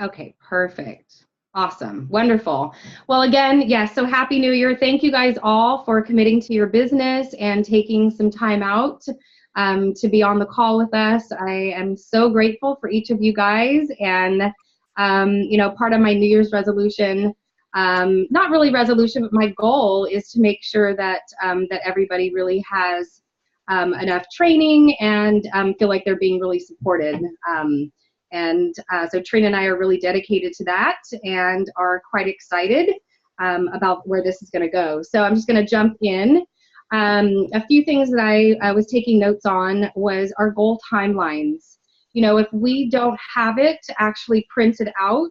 Okay, perfect. Awesome. Wonderful. Well, again, yes, so happy New Year. Thank you guys all for committing to your business and taking some time out to be on the call with us. I am so grateful for each of you guys. And, part of my New Year's resolution, not really resolution, but my goal is to make sure that everybody really has enough training and feel like they're being really supported. So Trina and I are really dedicated to that and are quite excited about where this is going to go. So I'm just going to jump in. A few things that I was taking notes on was our goal timelines. If we don't have it actually printed out,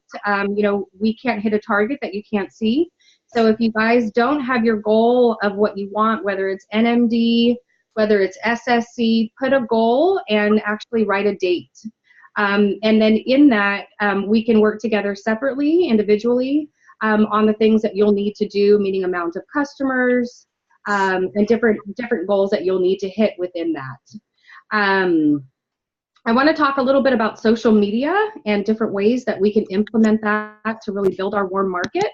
we can't hit a target that you can't see. So if you guys don't have your goal of what you want, whether it's NMD, whether it's SSC, put a goal and actually write a date. And then in that, we can work together separately, individually, on the things that you'll need to do, meaning amount of customers, and different goals that you'll need to hit within that. I want to talk a little bit about social media and different ways that we can implement that to really build our warm market.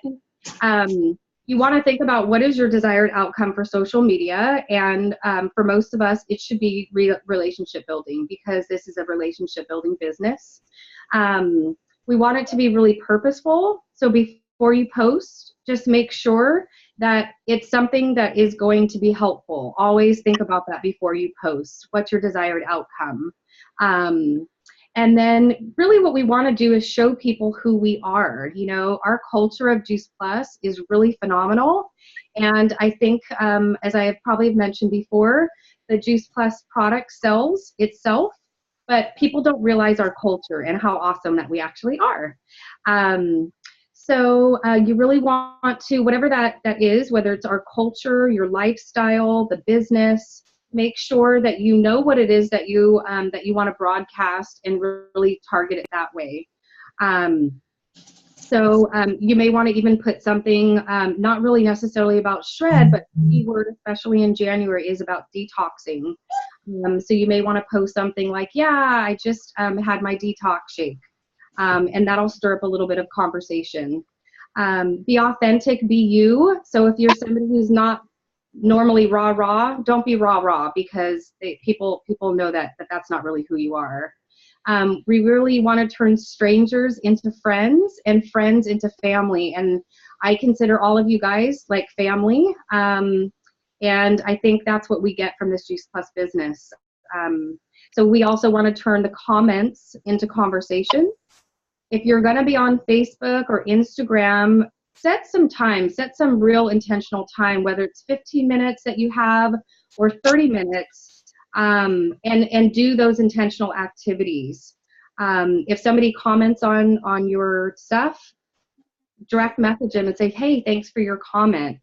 You want to think about what is your desired outcome for social media, and for most of us, it should be relationship building, because this is a relationship building business. We want it to be really purposeful, so before you post, just make sure that it's something that is going to be helpful. Always think about that before you post. What's your desired outcome? And then really what we want to do is show people who we are. Our culture of Juice Plus is really phenomenal. And I think, as I have probably mentioned before, the Juice Plus product sells itself, but people don't realize our culture and how awesome that we actually are. So you really want to, whatever that is, whether it's our culture, your lifestyle, the business, make sure that you know what it is that you want to broadcast and really target it that way. So you may want to even put something, not really necessarily about shred, but the keyword, especially in January, is about detoxing. So you may want to post something like, yeah, I just had my detox shake. And that'll stir up a little bit of conversation. Be authentic, be you. So if you're somebody who's not normally rah, don't be rah, because people know that that's not really who you are. We really want to turn strangers into friends and friends into family. And I consider all of you guys like family. And I think that's what we get from this Juice Plus business. So we also want to turn the comments into conversation. If you're going to be on Facebook or Instagram, set some real intentional time, whether it's 15 minutes that you have or 30 minutes, and do those intentional activities. If somebody comments on your stuff, direct message them and say, hey, thanks for your comment.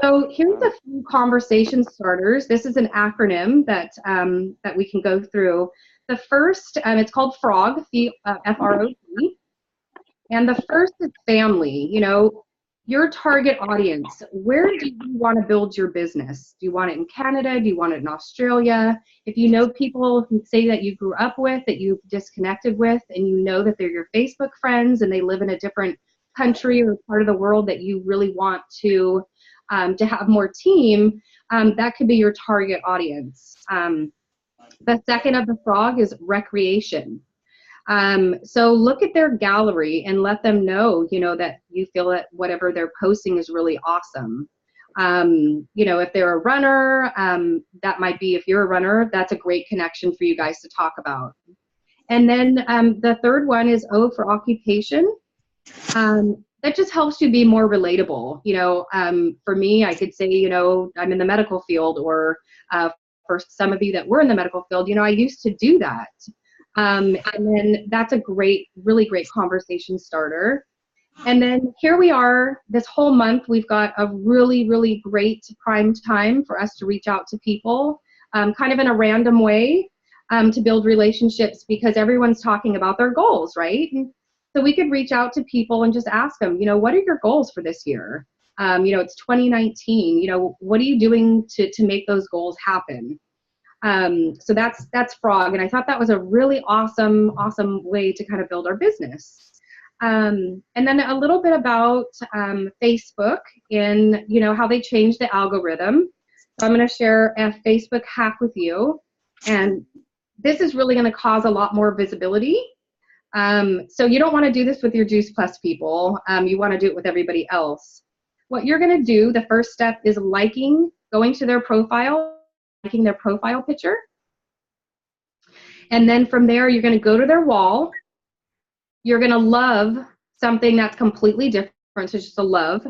So here's a few conversation starters. This is an acronym that we can go through. The first, it's called FROG, F-R-O-G. And the first is family. Your target audience. Where do you want to build your business? Do you want it in Canada? Do you want it in Australia? If you know people who say that you grew up with, that you've disconnected with, and you know that they're your Facebook friends and they live in a different country or part of the world that you really want to have more team, that could be your target audience. The second of the FROG is recreation. So look at their gallery and let them know, that you feel that whatever they're posting is really awesome. If they're a runner, that might be, if you're a runner, that's a great connection for you guys to talk about. And then the third one is O for occupation. That just helps you be more relatable. For me, I could say, I'm in the medical field, or for some of you that were in the medical field, I used to do that. And then that's a really great conversation starter. And then here we are, this whole month, we've got a really, really great prime time for us to reach out to people, kind of in a random way, to build relationships, because everyone's talking about their goals, right? So we could reach out to people and just ask them, what are your goals for this year? It's 2019, what are you doing to make those goals happen? So that's FROG, and I thought that was a really awesome way to kind of build our business. And then a little bit about Facebook and, you know, how they changed the algorithm. So I'm going to share a Facebook hack with you. And this is really going to cause a lot more visibility. So you don't want to do this with your Juice Plus people. You want to do it with everybody else. What you're going to do, the first step is going to their profile, liking their profile picture. And then from there, you're going to go to their wall. You're going to love something that's completely different, so just a love.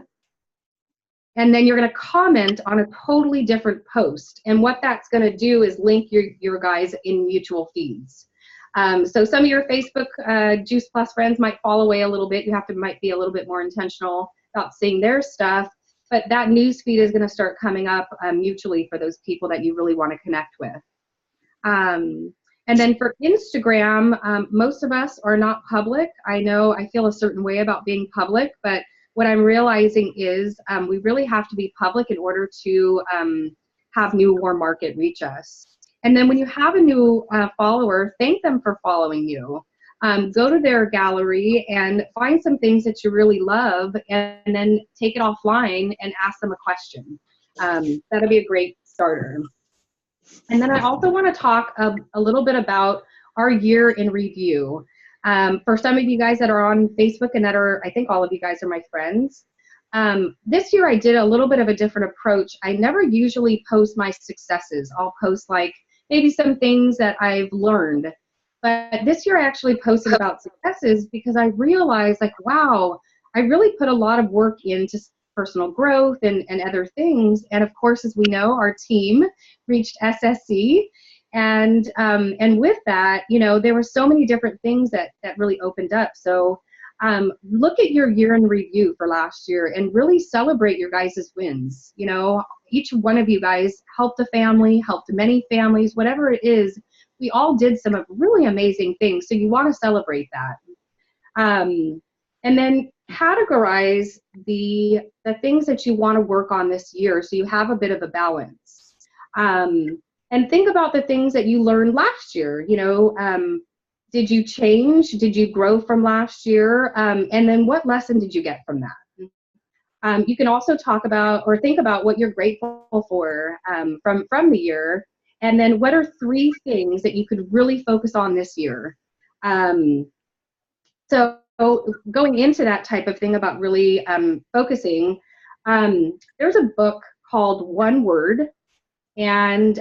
And then you're going to comment on a totally different post. And what that's going to do is link your guys in mutual feeds. So some of your Facebook Juice Plus friends might fall away a little bit. You might be a little bit more intentional about seeing their stuff. But that news feed is going to start coming up mutually for those people that you really want to connect with. And then for Instagram, most of us are not public. I know I feel a certain way about being public, but what I'm realizing is we really have to be public in order to have new warm market reach us. And then when you have a new follower, thank them for following you. Go to their gallery and find some things that you really love, and then take it offline and ask them a question. That'll be a great starter. And then I also want to talk a little bit about our year in review. For some of you guys that are on Facebook and that are, I think all of you guys are my friends. This year I did a little bit of a different approach. I never usually post my successes. I'll post like maybe some things that I've learned. But this year I actually posted about successes because I realized like, wow, I really put a lot of work into personal growth and other things. And of course, as we know, our team reached SSC. And with that, you know, there were so many different things that really opened up. So look at your year in review for last year and really celebrate your guys' wins. You know, each one of you guys helped a family, helped many families, whatever it is. We all did some really amazing things. So you want to celebrate that. And then categorize the things that you want to work on this year so you have a bit of a balance. And think about the things that you learned last year. You know, did you change? Did you grow from last year? And then what lesson did you get from that? You can also talk about or think about what you're grateful for from the year. And then what are 3 things that you could really focus on this year? So going into that type of thing about really focusing, there's a book called One Word, and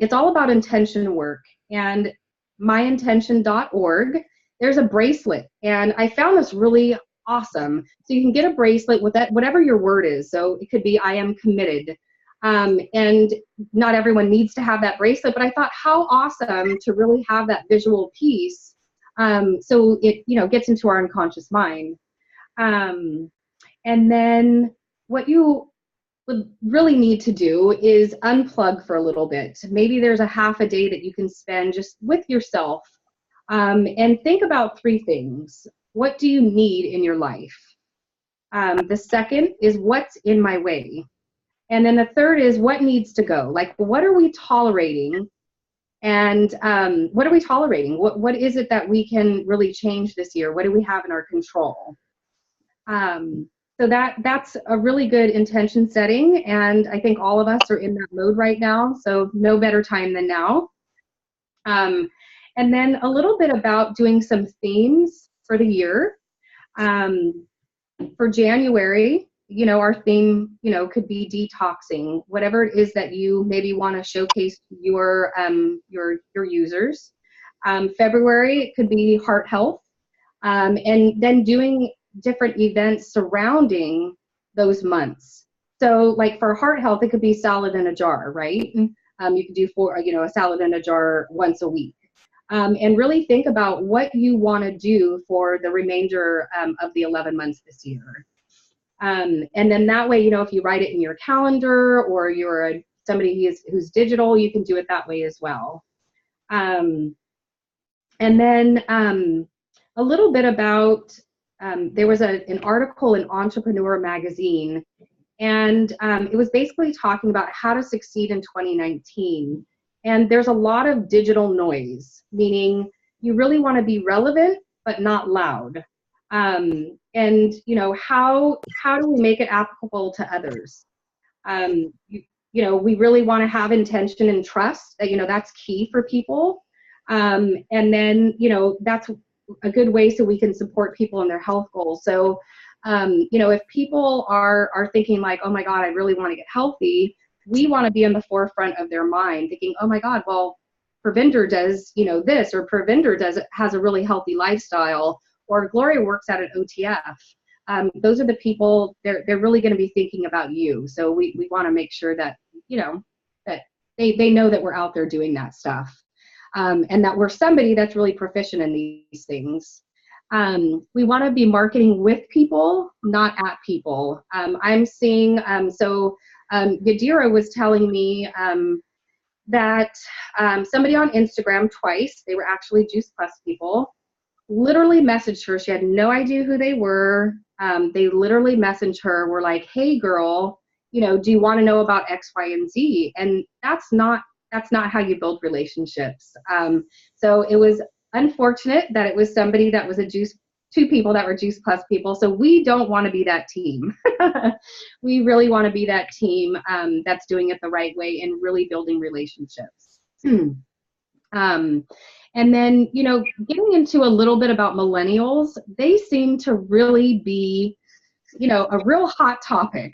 it's all about intention work. And myintention.org, there's a bracelet, and I found this really awesome. So you can get a bracelet with that, whatever your word is. So it could be I am committed. And not everyone needs to have that bracelet, but I thought how awesome to really have that visual piece. So it, you know, gets into our unconscious mind. And then what you would really need to do is unplug for a little bit. Maybe there's a half a day that you can spend just with yourself, and think about 3 things. What do you need in your life? The second is what's in my way? And then the third is what needs to go? Like, what are we tolerating? And what are we tolerating? What is it that we can really change this year? What do we have in our control? So that's a really good intention setting, and I think all of us are in that mode right now, so no better time than now. And then a little bit about doing some themes for the year. For January, you know, our theme, you know, could be detoxing, whatever it is that you maybe want to showcase to your users. February, it could be heart health, and then doing different events surrounding those months. So like for heart health, it could be salad in a jar, right? You could do a salad in a jar once a week. And really think about what you want to do for the remainder of the 11 months this year. And then that way, you know, if you write it in your calendar or you're somebody who's digital, you can do it that way as well. And then a little bit about, there was an article in Entrepreneur Magazine, and it was basically talking about how to succeed in 2019. And there's a lot of digital noise, meaning you really want to be relevant, but not loud. And how do we make it applicable to others? We really want to have intention and trust that, that's key for people. And then, that's a good way so we can support people in their health goals. So, if people are thinking like, oh my God, I really want to get healthy, we want to be in the forefront of their mind thinking, oh my God, well, Pravinder does, this, or Pravinder has a really healthy lifestyle, or Gloria works out at OTF. Those are the people, they're really going to be thinking about you. So we want to make sure that, that they know that we're out there doing that stuff. And that we're somebody that's really proficient in these things. We want to be marketing with people, not at people. I'm seeing, Yadira was telling me that somebody on Instagram twice, they were actually Juice Plus people, literally messaged her. She had no idea who they were. They literally messaged her, were like, hey girl, do you want to know about X, Y, and Z? And that's not how you build relationships. So it was unfortunate that it was somebody that was two people that were Juice Plus people. So we don't want to be that team. We really want to be that team that's doing it the right way and really building relationships. And then, getting into a little bit about millennials, they seem to really be, a real hot topic.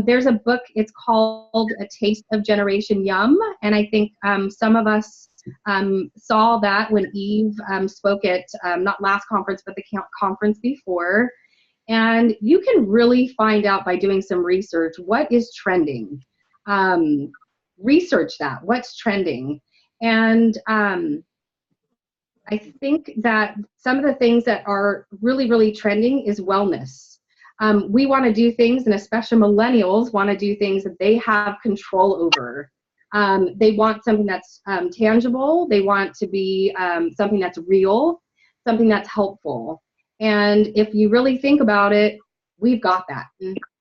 There's a book, it's called A Taste of Generation Yum. And I think some of us saw that when Eve spoke at, not last conference, but the conference before. And you can really find out by doing some research what is trending. Research that, what's trending. And I think that some of the things that are really, really trending is wellness. We want to do things, and especially millennials want to do things that they have control over. They want something that's tangible. They want to be something that's real, something that's helpful. And if you really think about it, we've got that.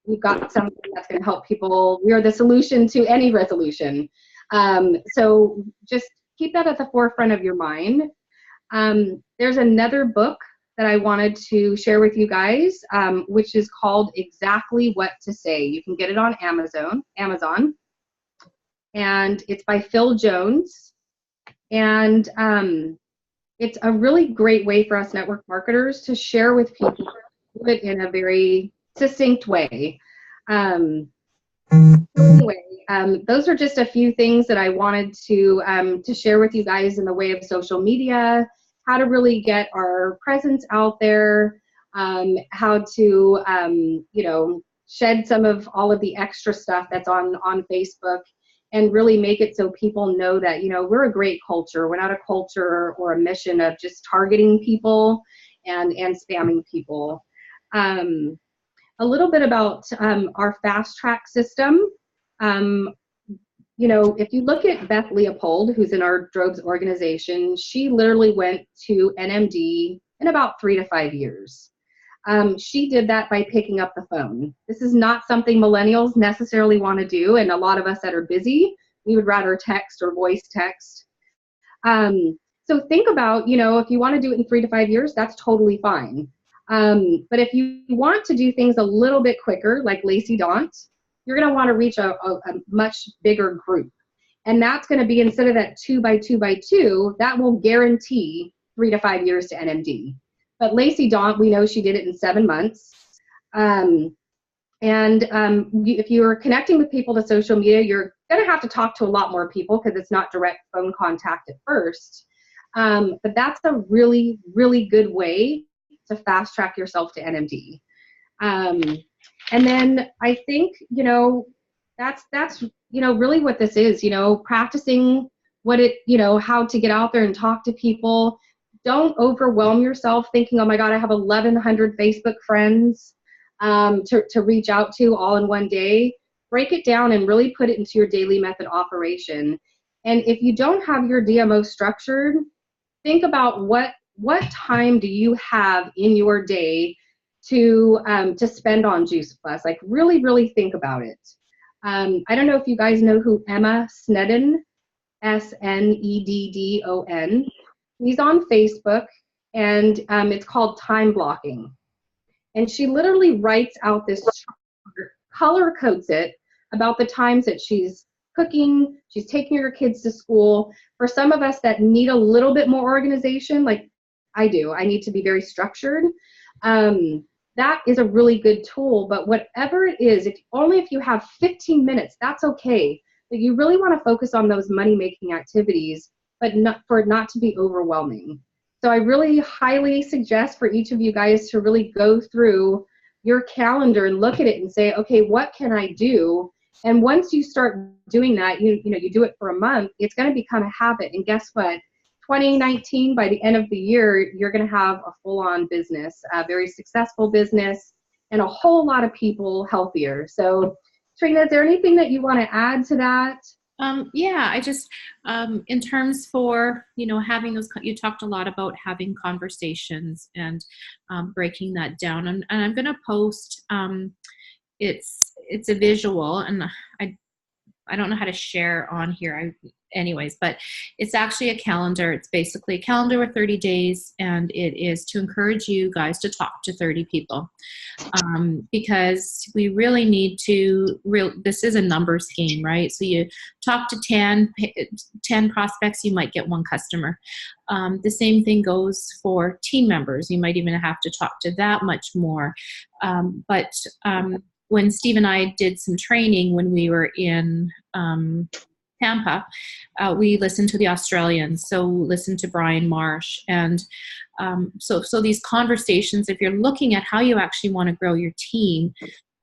We've got something that's going to help people. We are the solution to any resolution. So just keep that at the forefront of your mind. There's another book that I wanted to share with you guys, which is called Exactly What to Say. You can get it on Amazon, and it's by Phil Jones. And it's a really great way for us network marketers to share with people, do it in a very succinct way. Anyway, those are just a few things that I wanted to share with you guys in the way of social media, how to really get our presence out there, how to, shed some of all of the extra stuff that's on Facebook, and really make it so people know that, we're a great culture. We're not a culture or a mission of just targeting people and spamming people. A little bit about our fast track system. If you look at Beth Leopold, who's in our Drobes organization, she literally went to NMD in about 3 to 5 years. She did that by picking up the phone. This is not something millennials necessarily want to do, and a lot of us that are busy, we would rather text or voice text. So think about, if you want to do it in 3 to 5 years, that's totally fine. But if you want to do things a little bit quicker, like Lacey Daunt, you're going to want to reach a much bigger group. And that's going to be, instead of that 2 by 2 by 2, that will guarantee 3 to 5 years to NMD. But Lacey Daunt, we know she did it in 7 months. If you're connecting with people to social media, you're going to have to talk to a lot more people because it's not direct phone contact at first. But that's a really, really good way to fast track yourself to NMD. And then I think, that's really what this is, practicing how to get out there and talk to people. Don't overwhelm yourself thinking, oh my God, I have 1,100 Facebook friends to reach out to all in one day. Break it down and really put it into your daily method operation. And if you don't have your DMO structured, think about what time do you have in your day to spend on Juice Plus. Like really, really think about it. I don't know if you guys know who Emma Sneddon, Sneddon. He's on Facebook. and it's called time blocking. And she literally writes out this chart, color codes it about the times that she's cooking, she's taking her kids to school. For some of us that need a little bit more organization, like I do, I need to be very structured. That is a really good tool, but whatever it is, if you have 15 minutes, that's okay. But you really want to focus on those money-making activities, but not for it not to be overwhelming. So I really highly suggest for each of you guys to really go through your calendar and look at it and say, okay, what can I do? And once you start doing that, you do it for a month, it's going to become a habit. And guess what? 2019, by the end of the year, you're going to have a full-on business, a very successful business, and a whole lot of people healthier. So, Trina, is there anything that you want to add to that? Yeah, I just, in terms for, having those, you talked a lot about having conversations and breaking that down. And I'm going to post, it's a visual, and I don't know how to share on here. Anyways, but it's actually a calendar. It's basically a calendar with 30 days, and it is to encourage you guys to talk to 30 people, because we really need to, this is a numbers game, right? So you talk to 10 prospects, you might get 1 customer. The same thing goes for team members. You might even have to talk to that much more. When Steve and I did some training when we were in Tampa, we listened to the Australians, so listened to Brian Marsh. And so these conversations, if you're looking at how you actually want to grow your team,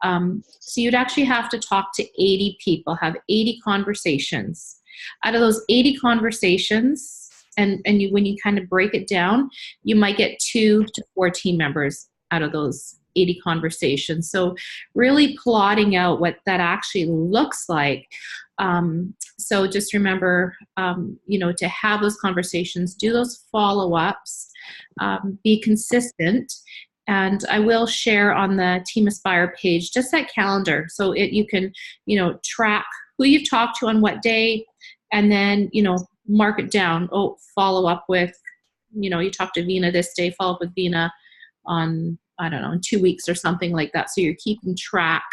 so you'd actually have to talk to 80 people, have 80 conversations. Out of those 80 conversations, and when you kind of break it down, you might get 2 to 4 team members out of those 80 conversations. So really plotting out what that actually looks like. So just remember, to have those conversations, do those follow-ups, be consistent. And I will share on the Team Aspire page just that calendar, so you can, track who you've talked to on what day, and then, mark it down. Oh, follow up with, you talked to Vina this day, follow up with Vina on, I don't know, in 2 weeks or something like that. So you're keeping track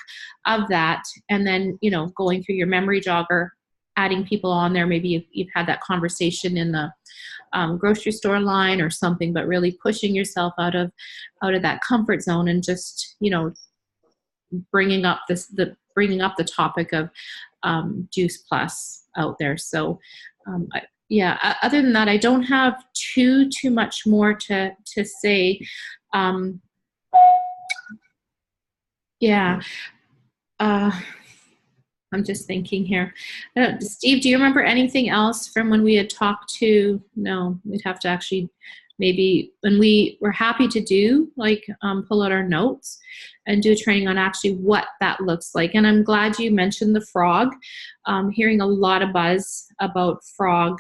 of that. And then, going through your memory jogger, adding people on there. Maybe you've had that conversation in the grocery store line or something, but really pushing yourself out of that comfort zone, and just, bringing up the topic of Juice Plus out there. So, other than that, I don't have too much more to say. I'm just thinking here. Steve, do you remember anything else from when we had talked to? No, we'd have to actually, maybe when we were happy to do, pull out our notes and do a training on actually what that looks like. And I'm glad you mentioned the frog. Hearing a lot of buzz about frog,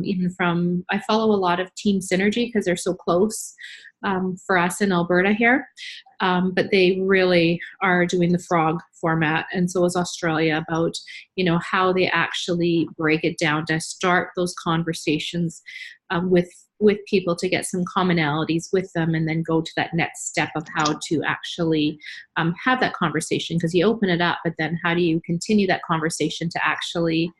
even from, I follow a lot of Team Synergy because they're so close for us in Alberta here. But they really are doing the frog format, and so is Australia, about, how they actually break it down to start those conversations with people, to get some commonalities with them, and then go to that next step of how to actually have that conversation, because you open it up, but then how do you continue that conversation to actually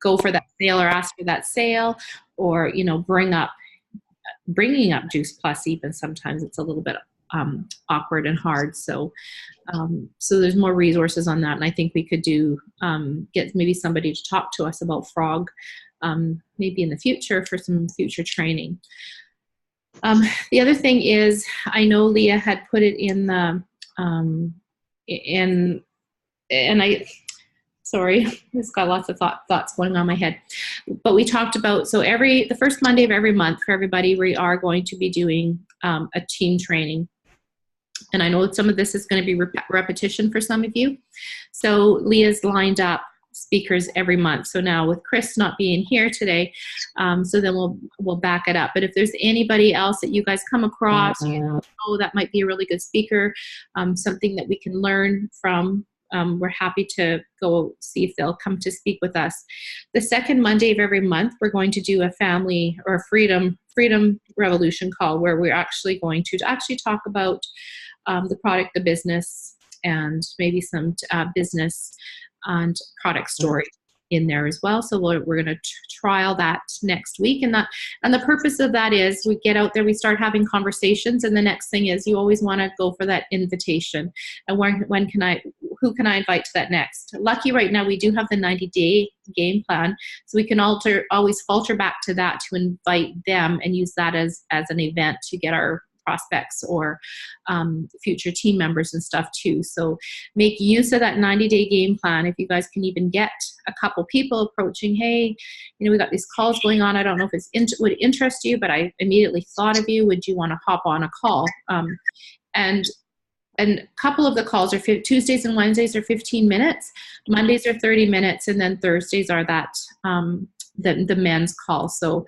go for that sale or ask for that sale, or bringing up Juice Plus. Even sometimes it's a little bit awkward and hard. So there's more resources on that, and I think we could get maybe somebody to talk to us about frog, maybe in the future for some future training. The other thing is, I know Leah had put it in the sorry, it's got lots of thoughts going on in my head. But we talked about, so the first Monday of every month for everybody, we are going to be doing a team training. And I know some of this is going to be repetition for some of you. So Leah's lined up speakers every month. So now with Chris not being here today, so then we'll back it up. But if there's anybody else that you guys come across, that might be a really good speaker, something that we can learn from, we're happy to go see if they'll come to speak with us. The second Monday of every month, we're going to do a family or a freedom Freedom Revolution call where we're actually going to actually talk about the product, the business, and maybe some business and product story in there as well. So we're going to trial that next week, and the purpose of that is we get out there, we start having conversations, and the next thing is you always want to go for that invitation. And who can I invite to that next? Lucky right now we do have the 90-day game plan, so we can always filter back to that to invite them and use that as an event to get our prospects or future team members and stuff too. So make use of that 90-day game plan. If you guys can even get a couple people approaching, hey, we got these calls going on. I don't know if it would interest you, but I immediately thought of you. Would you want to hop on a call? And a couple of the calls are Tuesdays and Wednesdays are 15 minutes, Mondays are 30 minutes, and then Thursdays are that the men's call. So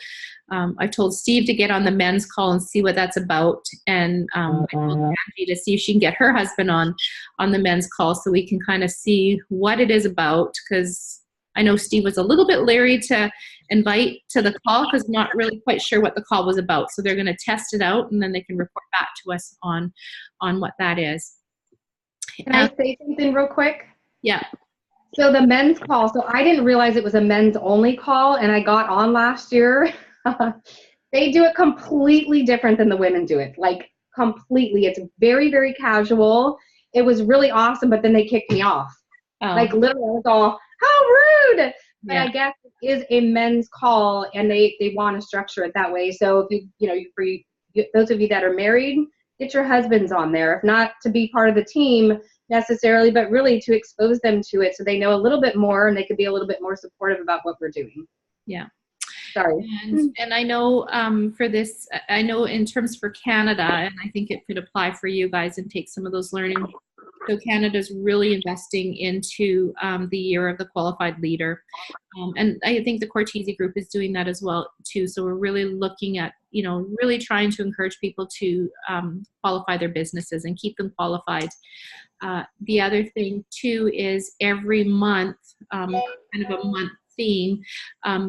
I told Steve to get on the men's call and see what that's about, and I told Angie to see if she can get her husband on the men's call so we can kind of see what it is about, because I know Steve was a little bit leery to invite to the call because not really quite sure what the call was about. So they're going to test it out, and then they can report back to us on what that is. Can I say something real quick? Yeah. So the men's call, so I didn't realize it was a men's only call, and I got on last year. They do it completely different than the women do it, like completely. It's very, very casual. It was really awesome, but then they kicked me off. Like literally, I was all, how rude! But yeah. I guess it is a men's call, and they want to structure it that way. So if for those of you that are married, get your husbands on there. If not to be part of the team necessarily, but really to expose them to it so they know a little bit more and they could be a little bit more supportive about what we're doing. Yeah. Sorry. And I know for this, I know in terms for Canada, and I think it could apply for you guys and take some of those learning. So Canada's really investing into the year of the qualified leader. And I think the Cortese group is doing that as well too. So we're really looking at, really trying to encourage people to qualify their businesses and keep them qualified. The other thing too is every month, kind of a month theme.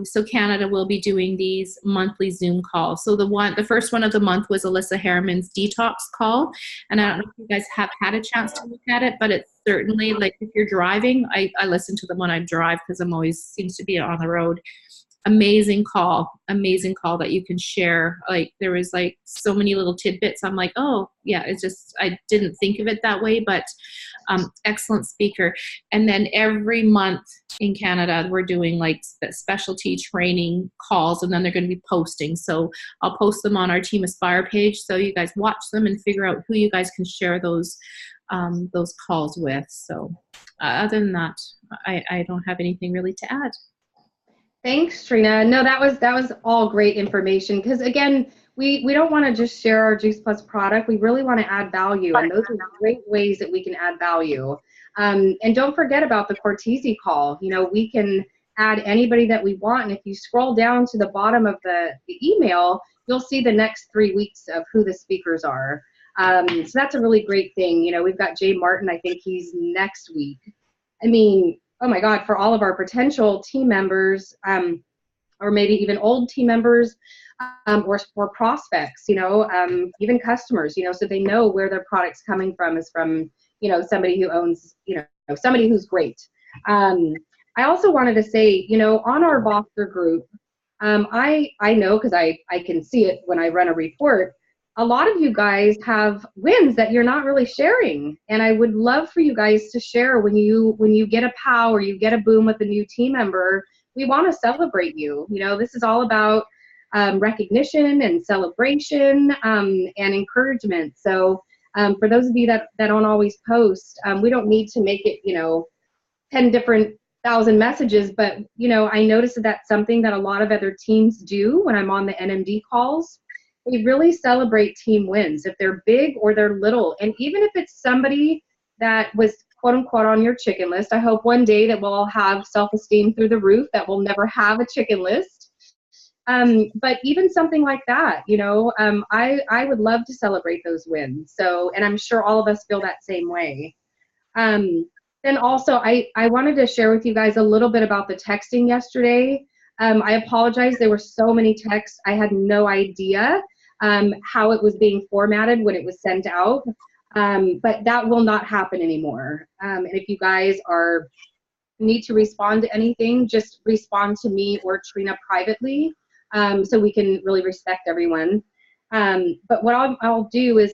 So Canada will be doing these monthly Zoom calls. So the first one of the month was Alyssa Harriman's detox call. And I don't know if you guys have had a chance to look at it, but it's certainly, like, if you're driving, I listen to them when I drive because I'm always seems to be on the road. Amazing call that you can share. Like, there was like so many little tidbits. I'm like, oh yeah, it's just, I didn't think of it that way, but excellent speaker. And then every month in Canada, we're doing like specialty training calls, and then they're going to be posting. So I'll post them on our Team Aspire page, so you guys watch them and figure out who you guys can share those calls with. So other than that, I don't have anything really to add. Thanks, Trina. No, that was all great information, because again, we don't want to just share our Juice Plus product. We really want to add value, and those are great ways that we can add value. And don't forget about the Cortese call. We can add anybody that we want, and if you scroll down to the bottom of the email, you'll see the next 3 weeks of who the speakers are. So that's a really great thing. We've got Jay Martin. I think he's next week. I mean, oh my God, for all of our potential team members, or maybe even old team members, or prospects, even customers, so they know where their product's coming from is from, somebody who owns, somebody who's great. I also wanted to say, on our Voxer group, I know, because I can see it when I run a report, a lot of you guys have wins that you're not really sharing. And I would love for you guys to share when you get a POW or you get a boom with a new team member. We want to celebrate you. This is all about recognition and celebration and encouragement. So for those of you that don't always post, we don't need to make it, 10 different thousand messages, but I noticed that that's something that a lot of other teams do when I'm on the NMD calls. They really celebrate team wins, if they're big or they're little. And even if it's somebody that was quote unquote on your chicken list, I hope one day that we'll all have self-esteem through the roof, that we'll never have a chicken list. But even something like that, I would love to celebrate those wins. So, and I'm sure all of us feel that same way. Then also, I wanted to share with you guys a little bit about the texting yesterday. I apologize. There were so many texts. I had no idea how it was being formatted when it was sent out. But that will not happen anymore. And if you guys need to respond to anything, just respond to me or Trina privately, so we can really respect everyone. But what I'll do is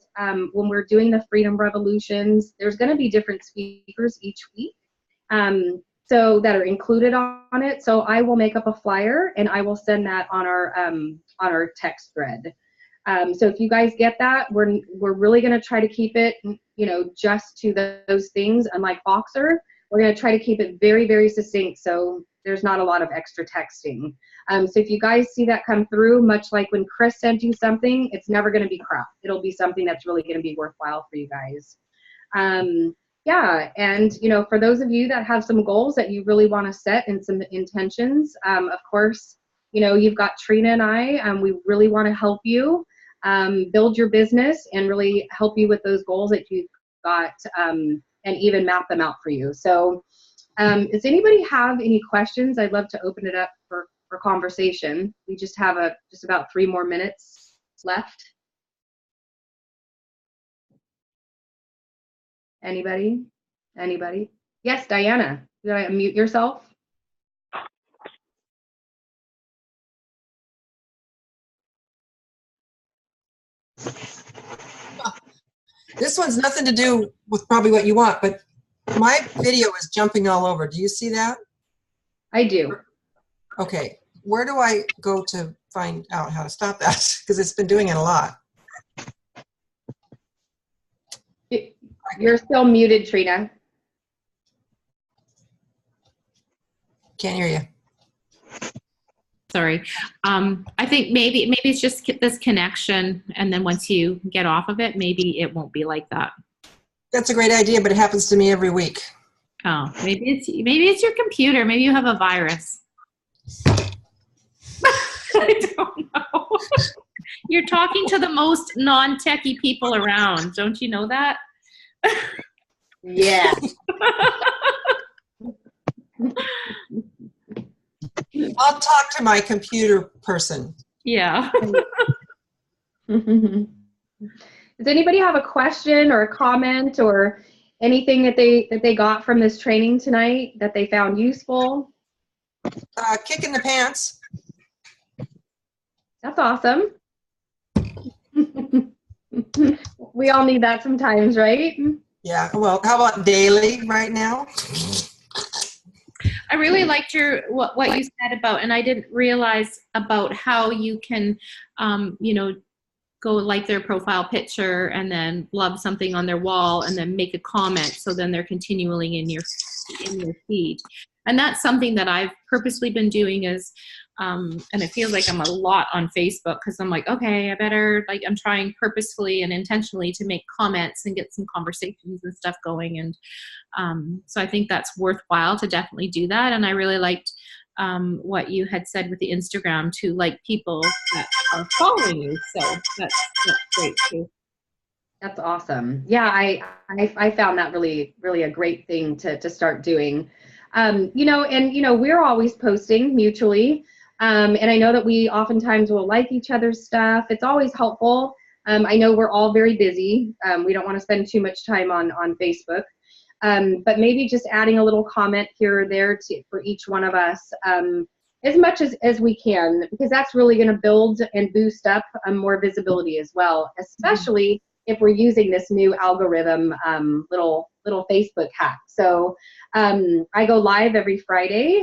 when we're doing the Freedom Revolutions, there's going to be different speakers each week, so that are included on it. So I will make up a flyer and I will send that on our text thread. So if you guys get that, we're really going to try to keep it, just to those things. Unlike Boxer, we're going to try to keep it very, very succinct, so there's not a lot of extra texting. So if you guys see that come through, much like when Chris sent you something, it's never going to be crap. It'll be something that's really going to be worthwhile for you guys. Yeah, and for those of you that have some goals that you really want to set and some intentions, of course, you've got Trina and I, we really want to help you build your business and really help you with those goals that you've got, and even map them out for you. So does anybody have any questions? I'd love to open it up for conversation. We just have just about 3 more minutes left. Anybody? Yes, Diana, you gotta unmute yourself. This one's nothing to do with probably what you want, but my video is jumping all over. Do you see that? I do. Okay. Where do I go to find out how to stop that? Because it's been doing it a lot. You're still muted, Trina. Can't hear you. Sorry. I think maybe it's just this connection, and then once you get off of it, maybe it won't be like that. That's a great idea, but it happens to me every week. Oh, maybe it's your computer. Maybe you have a virus. I don't know. You're talking to the most non-techie people around. Don't you know that? Yeah. I'll talk to my computer person. Yeah. Does anybody have a question or a comment or anything that they got from this training tonight that they found useful? Kick in the pants. That's awesome. We all need that sometimes, right? Yeah. Well, how about daily right now? I really liked what you said about, and I didn't realize about how you can, go like their profile picture and then love something on their wall and then make a comment, so then they're continually in your feed. And that's something that I've purposely been doing is, and it feels like I'm a lot on Facebook because I'm like, okay, I'm trying purposefully and intentionally to make comments and get some conversations and stuff going. And so I think that's worthwhile to definitely do that. And I really liked what you had said with the Instagram to like people that are following you. So that's great too. That's awesome. Yeah, I found that really, really a great thing to start doing. We're always posting mutually. And I know that we oftentimes will like each other's stuff. It's always helpful. I know we're all very busy. We don't want to spend too much time on Facebook. But maybe just adding a little comment here or there for each one of us, as much as we can, because that's really going to build and boost up more visibility as well, especially if we're using this new algorithm little Facebook hack. So I go live every Friday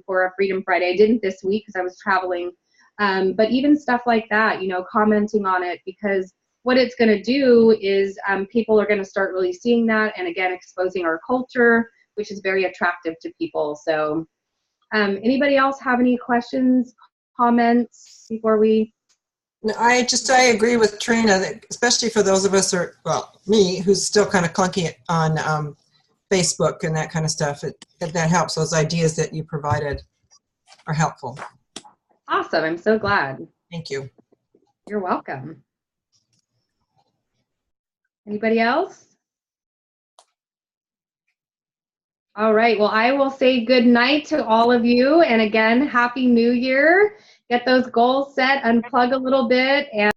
for a Freedom Friday. I didn't this week because I was traveling, but even stuff like that, commenting on it, because what it's going to do is people are going to start really seeing that, and again, exposing our culture, which is very attractive to people. So anybody else have any questions, comments before we? No, I agree with Trina, that especially for those of us, me, who's still kind of clunky on Facebook and that kind of stuff. That helps. Those ideas that you provided are helpful. Awesome. I'm so glad. Thank you. You're welcome. Anybody else? All right. Well, I will say good night to all of you. And again, Happy New Year. Get those goals set, unplug a little bit, and